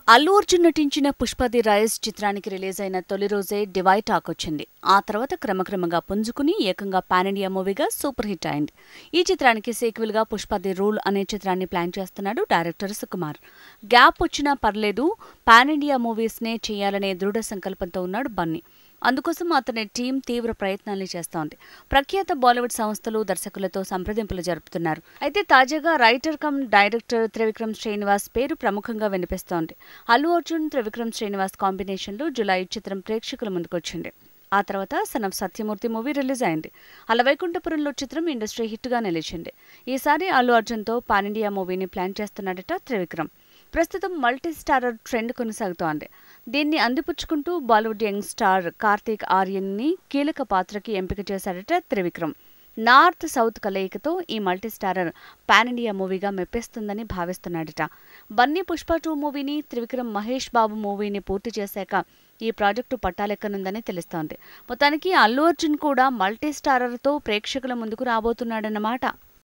అల్లు అర్జున్ నటించిన 'Pushpa the rise' చిత్రానికి release అయిన తొలి రోజే డివైడ్ టాక్ వచ్చింది. ఆ తర్వాత క్రమక్రమంగా పుంజుకుని ఏకంగా పాన్ ఇండియా మూవీగా సూపర్ హిట్ అయింది. ఈ చిత్రానికి సీక్వెల్ గా 'పుష్ప ది రూల్' అనే చిత్రాన్ని ప్లాన్ చేస్తున్నాడు డైరెక్టర్ సుకుమార్. గ్యాప్ వచ్చినా పర్లేదు, పాన్ ఇండియా మూవీస్ నే చేయాలనే దృఢ సంకల్పంతో ఉన్నాడు బన్నీ. అందుకోసం అతని టీం తీవ్ర ప్రయత్నాలు చేస్తోంది. ప్రఖ్యాత బాలీవుడ్ సంస్థలు, దర్శకులతో సంప్రదింపులు జరుపుతున్నారు. అయితే తాజాగా writer cum director Trivikram Srinivas పేరు ప్రముఖంగా వినిపిస్తోంది. అల్లు అర్జున్, త్రివిక్రమ్ శ్రీనివాస్ కాంబినేషన్లో జులై చిత్రం ప్రేక్షకుల ముందుకొచ్చింది. ఆ తర్వాత son of Satyamurthy movie release అయింది. అలవైకుంఠపురంలో చిత్రం ఇండస్ట్రీ హిట్ గా నిలిచింది. ఈసారి అల్లు అర్జున్తో పాన్ ఇండియా మూవీని ప్లాన్ చేస్తున్నాడట త్రివిక్రమ్. ప్రస్తుతం మల్టీ స్టారర్ ట్రెండ్ కొనసాగుతోంది. దీన్ని అందిపుచ్చుకుంటూ బాలీవుడ్ యంగ్ స్టార్ కార్తీక్ ఆర్యన్ ని కీలక పాత్రకి ఎంపిక చేశాడట త్రివిక్రమ్. నార్త్ సౌత్ కలయికతో ఈ మల్టీ స్టారర్ పాన్ ఇండియా మూవీగా మెప్పిస్తుందని భావిస్తున్నాడట. బన్నీ పుష్ప 2 మూవీని, త్రివిక్రమ్ మహేష్ బాబు మూవీని పూర్తి చేశాక ఈ ప్రాజెక్టు పట్టాలెక్కనుందని తెలుస్తోంది. మొత్తానికి అల్లు అర్జున్ కూడా మల్టీ స్టారర్తో ప్రేక్షకుల ముందుకు రాబోతున్నాడన్నమాట.